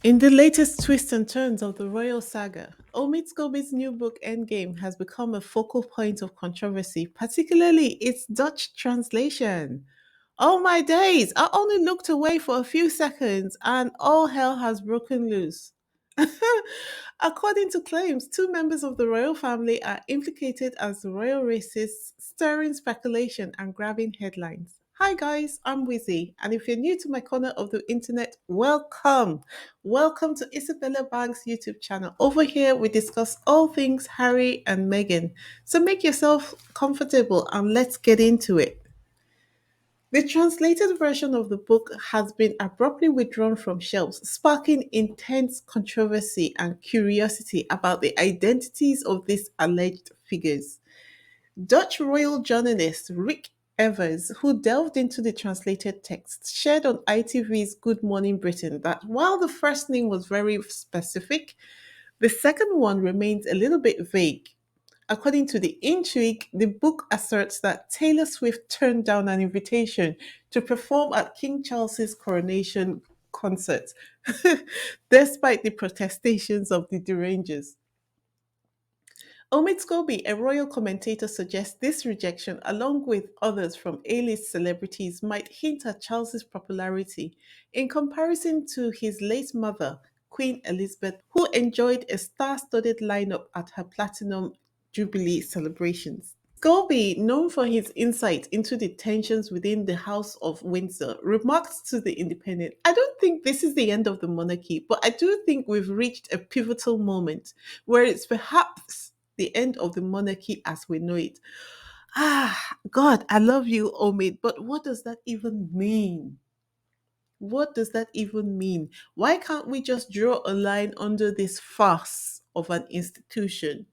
In the latest twists and turns of the royal saga, Omid Scobie's new book Endgame has become a focal point of controversy, particularly its Dutch translation. Oh my days, I only looked away for a few seconds and all hell has broken loose. According to claims, two members of the royal family are implicated as royal racists, stirring speculation and grabbing headlines. Hi guys, I'm Wizzy, and if you're new to my corner of the internet, welcome. Welcome to Isabella Banks' YouTube channel. Over here, we discuss all things Harry and Meghan. So make yourself comfortable and let's get into it. The translated version of the book has been abruptly withdrawn from shelves, sparking intense controversy and curiosity about the identities of these alleged figures. Dutch royal journalist Rick Evers, who delved into the translated text, shared on ITV's Good Morning Britain that while the first name was very specific, the second one remains a little bit vague. According to the Intrigue, the book asserts that Taylor Swift turned down an invitation to perform at King Charles's coronation concert, despite the protestations of the derangers. Omid Scobie, a royal commentator, suggests this rejection, along with others from A-list celebrities, might hint at Charles's popularity in comparison to his late mother, Queen Elizabeth, who enjoyed a star-studded lineup at her Platinum Jubilee celebrations. Scobie, known for his insight into the tensions within the House of Windsor, remarked to The Independent, I don't think this is the end of the monarchy, but I do think we've reached a pivotal moment where it's perhaps the end of the monarchy as we know it. Ah, God, I love you, Omid, but what does that even mean? What does that even mean? Why can't we just draw a line under this farce of an institution?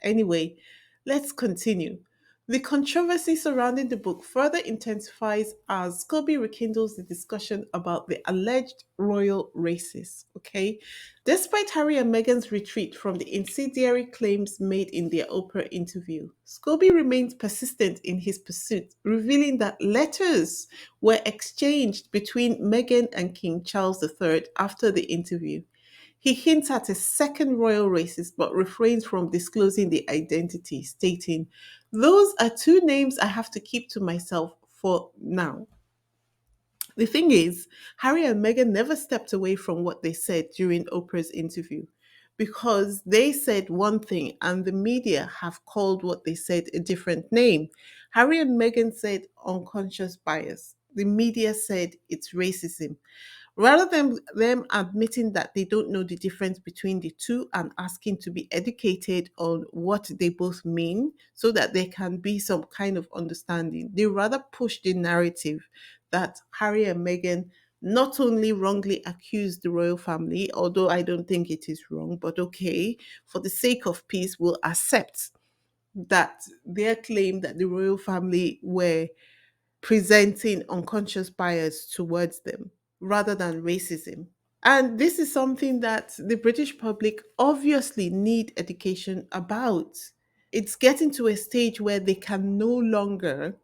Anyway, let's continue. The controversy surrounding the book further intensifies as Scobie rekindles the discussion about the alleged royal races. Okay, despite Harry and Meghan's retreat from the incendiary claims made in their Oprah interview, Scobie remains persistent in his pursuit, revealing that letters were exchanged between Meghan and King Charles III after the interview. He hints at a second royal racist but refrains from disclosing the identity, stating, those are two names I have to keep to myself for now. The thing is, Harry and Meghan never stepped away from what they said during Oprah's interview because they said one thing and the media have called what they said a different name. Harry and Meghan said unconscious bias. The media said it's racism. Rather than them admitting that they don't know the difference between the two and asking to be educated on what they both mean so that there can be some kind of understanding, they rather push the narrative that Harry and Meghan not only wrongly accused the royal family, although I don't think it is wrong, but okay, for the sake of peace, we'll accept that their claim that the royal family were presenting unconscious bias towards them rather than racism. And this is something that the British public obviously need education about. It's getting to a stage where they can no longer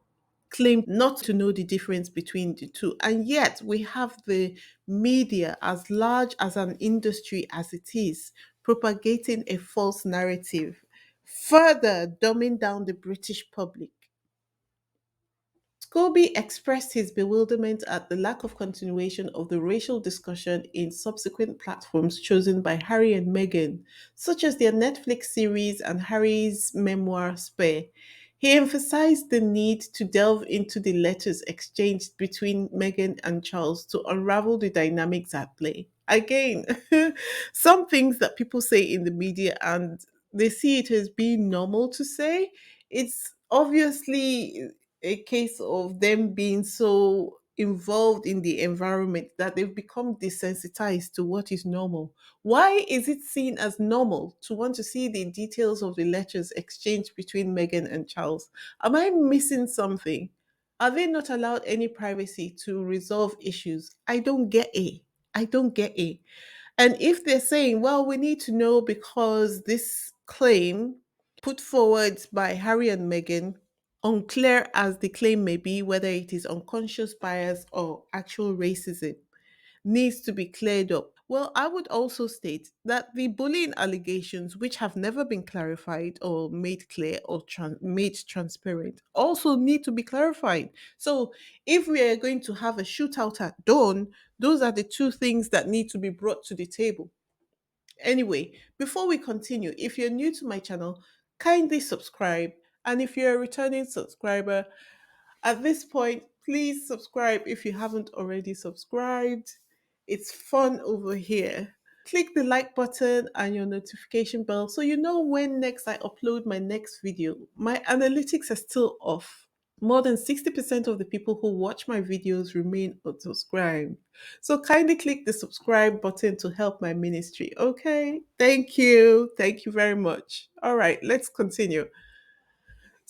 claim not to know the difference between the two. And yet we have the media, as large as an industry as it is, propagating a false narrative, further dumbing down the British public. Scobie expressed his bewilderment at the lack of continuation of the racial discussion in subsequent platforms chosen by Harry and Meghan, such as their Netflix series and Harry's memoir Spare. He emphasized the need to delve into the letters exchanged between Meghan and Charles to unravel the dynamics at play. Again, some things that people say in the media and they see it as being normal to say. It's obviously a case of them being so involved in the environment that they've become desensitized to what is normal. Why is it seen as normal to want to see the details of the letters exchanged between Meghan and Charles? Am I missing something? Are they not allowed any privacy to resolve issues? I don't get it. I don't get it. And if they're saying, well, we need to know because this claim put forward by Harry and Meghan, unclear as the claim may be, whether it is unconscious bias or actual racism, needs to be cleared up. Well, I would also state that the bullying allegations, which have never been clarified or made clear or made transparent, also need to be clarified. So, if we are going to have a shootout at dawn, those are the two things that need to be brought to the table. Anyway, before we continue, if you're new to my channel, kindly subscribe. And if you're a returning subscriber, at this point, please subscribe if you haven't already subscribed. It's fun over here. Click the like button and your notification bell so you know when next I upload my next video. My analytics are still off. More than 60% of the people who watch my videos remain unsubscribed. So kindly click the subscribe button to help my ministry, okay? Thank you. Thank you very much. All right, let's continue.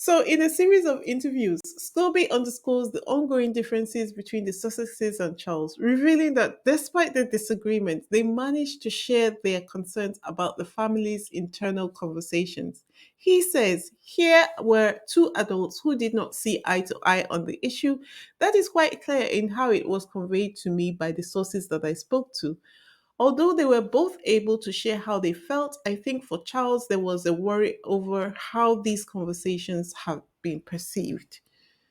So, in a series of interviews, Scobie underscores the ongoing differences between the Sussexes and Charles, revealing that despite their disagreements, they managed to share their concerns about the family's internal conversations. He says, here were two adults who did not see eye to eye on the issue. That is quite clear in how it was conveyed to me by the sources that I spoke to. Although they were both able to share how they felt, I think for Charles there was a worry over how these conversations have been perceived.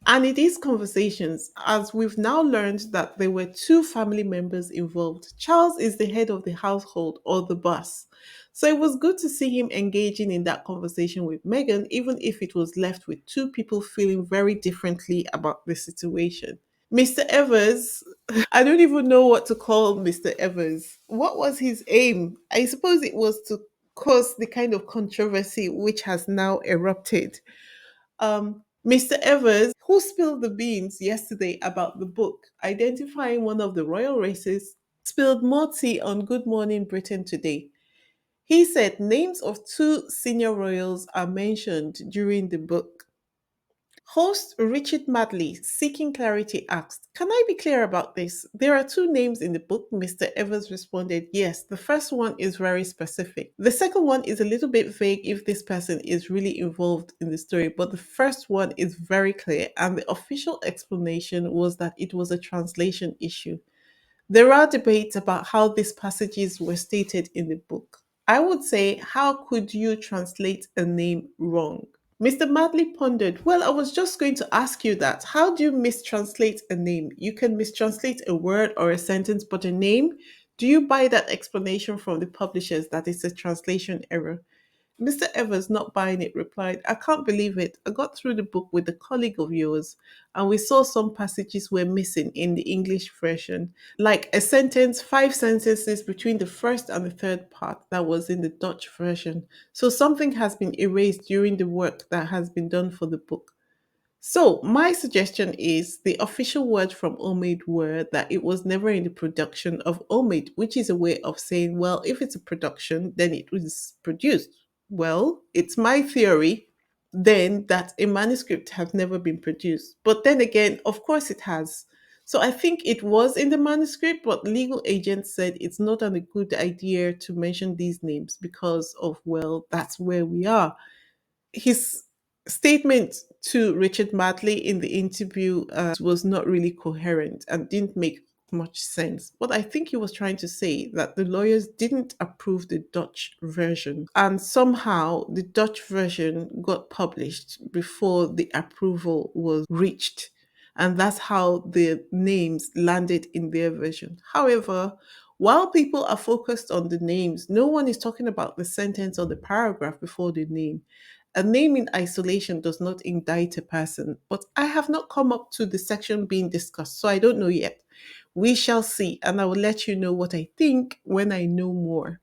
And it is conversations, as we've now learned that there were two family members involved. Charles is the head of the household or the boss. So it was good to see him engaging in that conversation with Megan, even if it was left with two people feeling very differently about the situation. Mr. Evers, I don't even know what to call Mr. Evers. What was his aim? I suppose it was to cause the kind of controversy which has now erupted. Mr. Evers, who spilled the beans yesterday about the book, identifying one of the royal races, spilled more tea on Good Morning Britain today. He said names of two senior royals are mentioned during the book. Host Richard Madley, seeking clarity, asked, can I be clear about this? There are two names in the book. Mr. Evans responded, yes. The first one is very specific. The second one is a little bit vague if this person is really involved in the story, but the first one is very clear, and the official explanation was that it was a translation issue. There are debates about how these passages were stated in the book. I would say, how could you translate a name wrong? Mr. Madley pondered, well, I was just going to ask you that. How do you mistranslate a name? You can mistranslate a word or a sentence, but a name? Do you buy that explanation from the publishers that it's a translation error? Mr. Evers, not buying it, replied, I can't believe it. I got through the book with a colleague of yours, and we saw some passages were missing in the English version, like a sentence, five sentences between the first and the third part that was in the Dutch version. So something has been erased during the work that has been done for the book. So, my suggestion is the official word from Omid were that it was never in the production of Omid, which is a way of saying, well, if it's a production, then it was produced. Well, it's my theory then that a manuscript has never been produced. But then again, of course it has. So I think it was in the manuscript, but legal agents said it's not a good idea to mention these names because of, well, that's where we are. His statement to Richard Madley in the interview was not really coherent and didn't make much sense. But I think he was trying to say that the lawyers didn't approve the Dutch version, and somehow the Dutch version got published before the approval was reached. And that's how the names landed in their version. However, while people are focused on the names, no one is talking about the sentence or the paragraph before the name. A name in isolation does not indict a person, but I have not come up to the section being discussed, so I don't know yet. We shall see, and I will let you know what I think when I know more.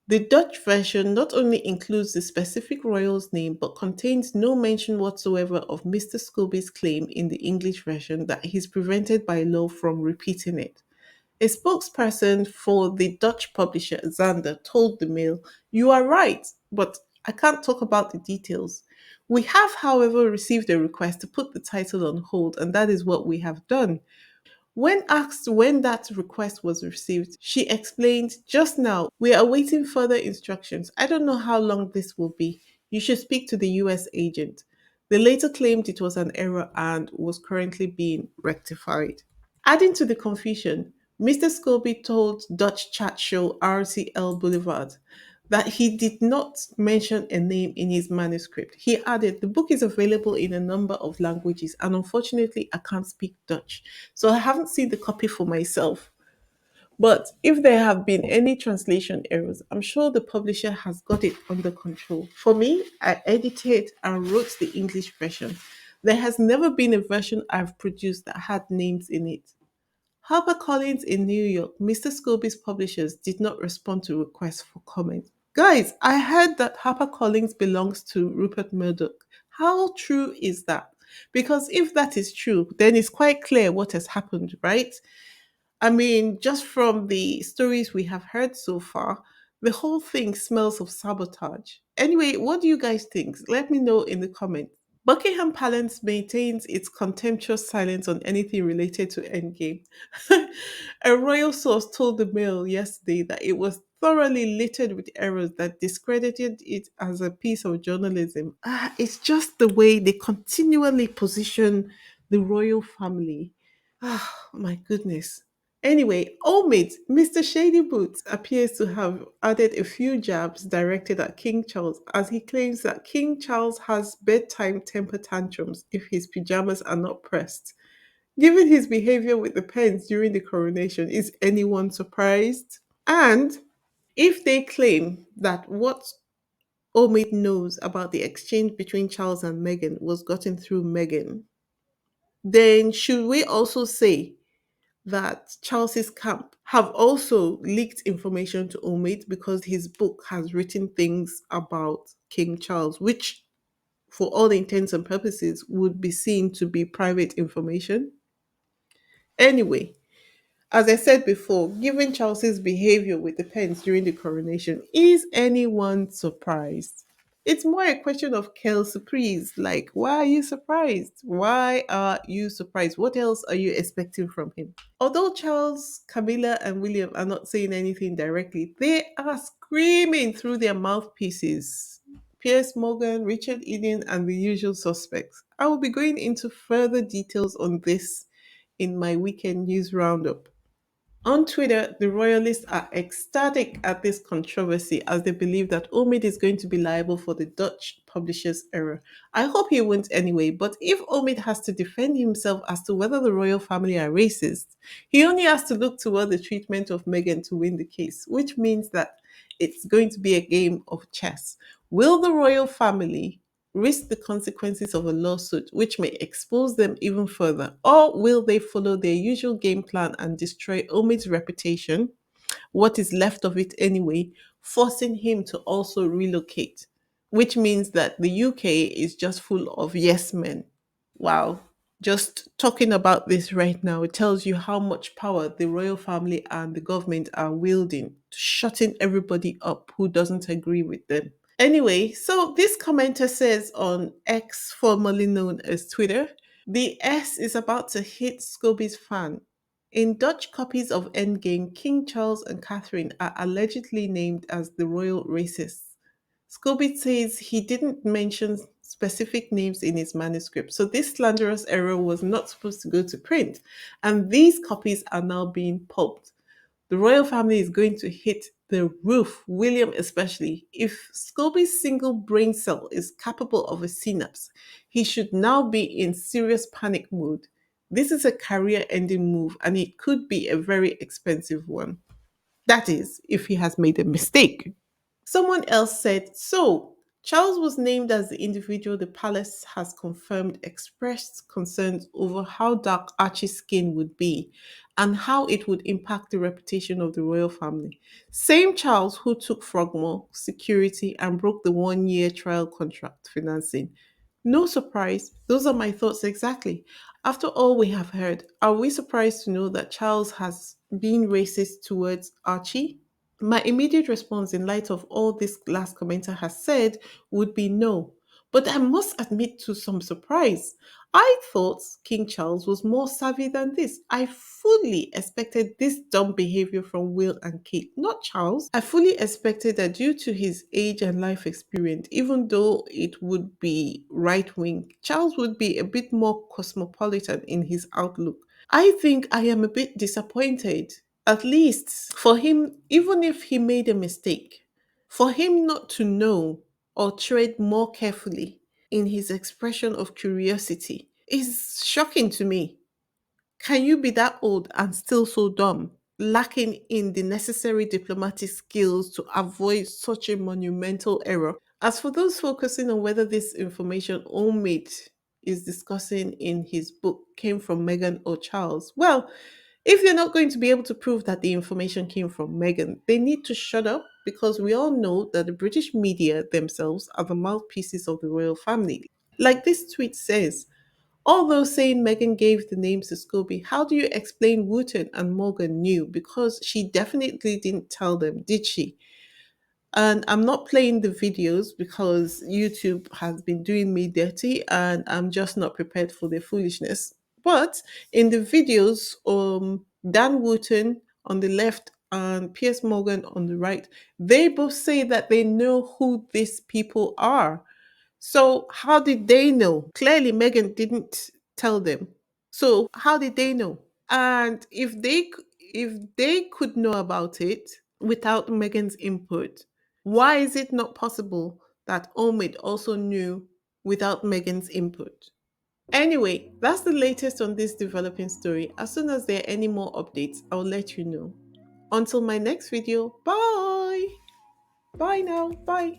The Dutch version not only includes the specific royal's name but contains no mention whatsoever of Mr. Scobie's claim in the English version that he's prevented by law from repeating it. A spokesperson for the Dutch publisher Zander told the Mail, you are right, but I can't talk about the details. We have, however, received a request to put the title on hold, and that is what we have done. When asked when that request was received, she explained, just now, we are awaiting further instructions. I don't know how long this will be. You should speak to the US agent. They later claimed it was an error and was currently being rectified. Adding to the confusion, Mr. Scobie told Dutch chat show RTL Boulevard that he did not mention a name in his manuscript. He added, the book is available in a number of languages, and unfortunately, I can't speak Dutch. So I haven't seen the copy for myself. But if there have been any translation errors, I'm sure the publisher has got it under control. For me, I edited and wrote the English version. There has never been a version I've produced that had names in it. HarperCollins in New York, Mr. Scobie's publishers did not respond to requests for comment. Guys, I heard that HarperCollins belongs to Rupert Murdoch. How true is that? Because if that is true, then it's quite clear what has happened, right? I mean, just from the stories we have heard so far, the whole thing smells of sabotage. Anyway, what do you guys think? Let me know in the comments. Buckingham Palace maintains its contemptuous silence on anything related to Endgame. A royal source told the Mail yesterday that it was thoroughly littered with errors that discredited it as a piece of journalism. It's just the way they continually position the royal family. My goodness. Anyway, Omid, Mr. Shady Boots, appears to have added a few jabs directed at King Charles as he claims that King Charles has bedtime temper tantrums if his pajamas are not pressed. Given his behavior with the pens during the coronation, is anyone surprised? And if they claim that what Omid knows about the exchange between Charles and Meghan was gotten through Meghan, then should we also say that Charles's camp have also leaked information to Omid because his book has written things about King Charles, which, for all intents and purposes, would be seen to be private information? Anyway, as I said before, given Charles's behavior with the pens during the coronation, is anyone surprised? It's more a question of quelle surprise. Like, why are you surprised? Why are you surprised? What else are you expecting from him? Although Charles, Camilla, and William are not saying anything directly, they are screaming through their mouthpieces. Piers Morgan, Richard Eden, and the usual suspects. I will be going into further details on this in my weekend news roundup. On Twitter, the royalists are ecstatic at this controversy as they believe that Omid is going to be liable for the Dutch publisher's error. I hope he wins anyway, but if Omid has to defend himself as to whether the royal family are racist, he only has to look toward the treatment of Meghan to win the case, which means that it's going to be a game of chess. Will the royal family risk the consequences of a lawsuit which may expose them even further? Or will they follow their usual game plan and destroy Omid's reputation, what is left of it anyway, forcing him to also relocate? Which means that the UK is just full of yes men. Wow. Just talking about this right now, it tells you how much power the royal family and the government are wielding, shutting everybody up who doesn't agree with them. Anyway, so this commenter says on X, formerly known as Twitter, the S is about to hit Scobie's fan. In Dutch copies of Endgame, King Charles and Catherine are allegedly named as the royal racists. Scobie says he didn't mention specific names in his manuscript, so this slanderous error was not supposed to go to print, and these copies are now being pulped. The royal family is going to hit the roof, William especially. If Scobie's single brain cell is capable of a synapse, he should now be in serious panic mode. This is a career ending move and it could be a very expensive one. That is, if he has made a mistake. Someone else said, so Charles was named as the individual the palace has confirmed expressed concerns over how dark Archie's skin would be and how it would impact the reputation of the royal family. Same Charles who took Frogmore security and broke the 1 year trial contract financing. No surprise, those are my thoughts exactly. After all we have heard, are we surprised to know that Charles has been racist towards Archie? My immediate response, in light of all this last commenter has said, would be no. But I must admit to some surprise. I thought King Charles was more savvy than this. I fully expected this dumb behavior from Will and Kate, not Charles. I fully expected that due to his age and life experience, even though it would be right wing, Charles would be a bit more cosmopolitan in his outlook. I think I am a bit disappointed. At least for him, even if he made a mistake, for him not to know or tread more carefully in his expression of curiosity is shocking to me. Can you be that old and still so dumb, lacking in the necessary diplomatic skills to avoid such a monumental error? As for those focusing on whether this information Omid is discussing in his book came from Meghan or Charles, well, if they're not going to be able to prove that the information came from Meghan, they need to shut up because we all know that the British media themselves are the mouthpieces of the royal family. Like this tweet says, although saying Meghan gave the names to Scobie, how do you explain Wooten and Morgan knew? Because she definitely didn't tell them, did she? And I'm not playing the videos because YouTube has been doing me dirty and I'm just not prepared for their foolishness. But in the videos, Dan Wooten on the left and Piers Morgan on the right, they both say that they know who these people are. So how did they know? Clearly, Megan didn't tell them. So how did they know? And if they could know about it without Megan's input, why is it not possible that Omid also knew without Megan's input? Anyway, that's the latest on this developing story. As soon as there are any more updates, I'll let you know. Until my next video, bye. Bye now. Bye.